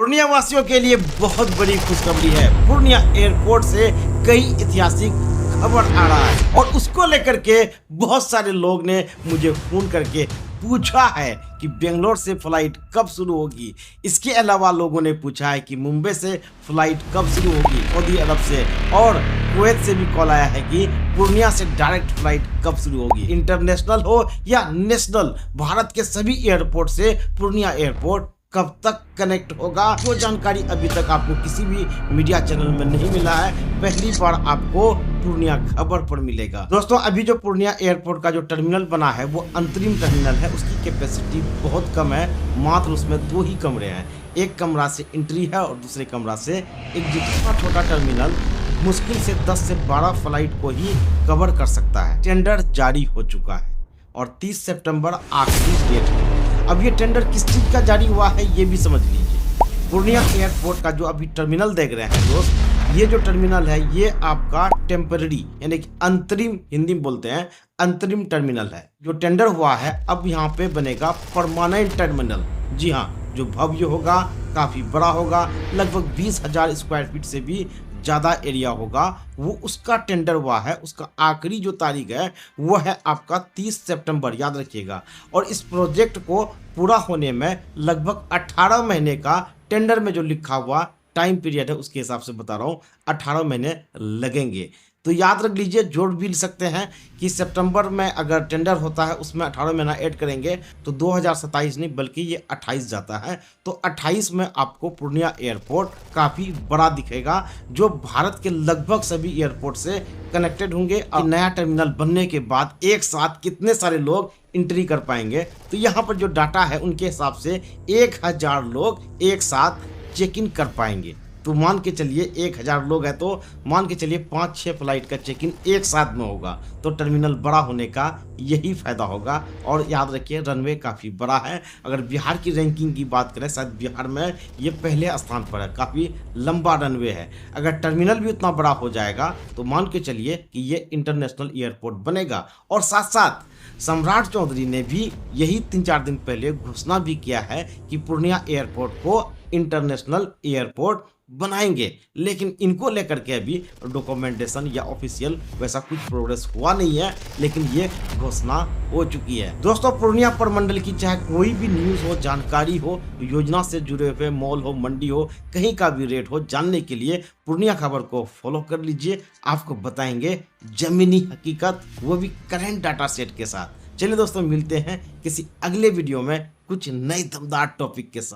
पूर्णिया वासियों के लिए बहुत बड़ी खुशखबरी है। पूर्णिया एयरपोर्ट से कई ऐतिहासिक खबर आ रहा है और उसको लेकर के बहुत सारे लोग ने मुझे फोन करके पूछा है कि बेंगलोर से फ्लाइट कब शुरू होगी। इसके अलावा लोगों ने पूछा है कि मुंबई से फ्लाइट कब शुरू होगी, सऊदी अरब से, और कुवैत से भी कॉल आया है कि पूर्णिया से डायरेक्ट फ्लाइट कब शुरू होगी। इंटरनेशनल हो या नेशनल, भारत के सभी एयरपोर्ट से पूर्णिया एयरपोर्ट कब तक कनेक्ट होगा, जो जानकारी अभी तक आपको किसी भी मीडिया चैनल में नहीं मिला है, पहली बार आपको पूर्णिया खबर पर मिलेगा। दोस्तों, अभी जो पूर्णिया एयरपोर्ट का जो टर्मिनल बना है वो अंतरिम टर्मिनल है। उसकी कैपेसिटी बहुत कम है, मात्र उसमें 2 ही कमरे हैं। एक कमरा से एंट्री है और दूसरे कमरा से एग्जिट। इतना छोटा टर्मिनल मुश्किल से 10 से 12 फ्लाइट को ही कवर कर सकता है। टेंडर जारी हो चुका है और 30 सितंबर आखिरी डेट है। अब ये टेंडर किस चीज का जारी हुआ है ये भी समझ लीजिए। पूर्णिया एयरपोर्ट का जो अभी टर्मिनल देख रहे हैं दोस्त, ये जो टर्मिनल है ये आपका टेम्पररी यानी कि अंतरिम, हिंदी में बोलते हैं अंतरिम टर्मिनल है। जो टेंडर हुआ है अब यहाँ पे बनेगा परमानेंट टर्मिनल। जी हाँ, जो भव्य होगा, काफी बड़ा होगा, लगभग 20,000 स्क्वायर फीट से भी ज़्यादा एरिया होगा। वो उसका टेंडर हुआ है। उसका आखिरी जो तारीख है वो है आपका 30 सितंबर, याद रखिएगा। और इस प्रोजेक्ट को पूरा होने में लगभग 18 महीने का टेंडर में जो लिखा हुआ टाइम पीरियड है उसके हिसाब से बता रहा हूँ, 18 महीने लगेंगे। तो याद रख लीजिए, जोड़ भी सकते हैं कि सितंबर में अगर टेंडर होता है उसमें 18 महीना ऐड करेंगे तो 2027 नहीं बल्कि ये 28 जाता है। तो 28 में आपको पूर्णिया एयरपोर्ट काफ़ी बड़ा दिखेगा, जो भारत के लगभग सभी एयरपोर्ट से कनेक्टेड होंगे। और नया टर्मिनल बनने के बाद एक साथ कितने सारे लोग एंट्री कर पाएंगे, तो यहाँ पर जो डाटा है उनके हिसाब से 1000 लोग एक साथ चेक इन कर पाएंगे। तो मान के चलिए 1000 लोग हैं तो मान के चलिए 5-6 फ्लाइट का चेक इन एक साथ में होगा। तो टर्मिनल बड़ा होने का यही फायदा होगा। और याद रखिए, रनवे काफ़ी बड़ा है। अगर बिहार की रैंकिंग की बात करें, शायद बिहार में ये पहले स्थान पर है। काफ़ी लंबा रनवे है। अगर टर्मिनल भी उतना बड़ा हो जाएगा तो मान के चलिए कि ये इंटरनेशनल एयरपोर्ट बनेगा। और साथ साथ सम्राट चौधरी ने भी यही 3-4 दिन पहले घोषणा भी किया है कि पूर्णिया एयरपोर्ट को इंटरनेशनल एयरपोर्ट बनाएंगे। लेकिन इनको लेकर के अभी डॉक्यूमेंटेशन या ऑफिशियल वैसा कुछ प्रोग्रेस हुआ नहीं है, लेकिन ये घोषणा हो चुकी है। दोस्तों, पूर्णिया प्रमंडल की चाहे कोई भी न्यूज़ हो, जानकारी हो, योजना से जुड़े हुए मॉल हो, मंडी हो, कहीं का भी रेट हो, जानने के लिए पूर्णिया खबर को फॉलो कर लीजिए। आपको बताएंगे जमीनी हकीकत, वो भी करेंट डाटा सेट के साथ। चलिए दोस्तों, मिलते हैं किसी अगले वीडियो में कुछ नए दमदार टॉपिक के साथ।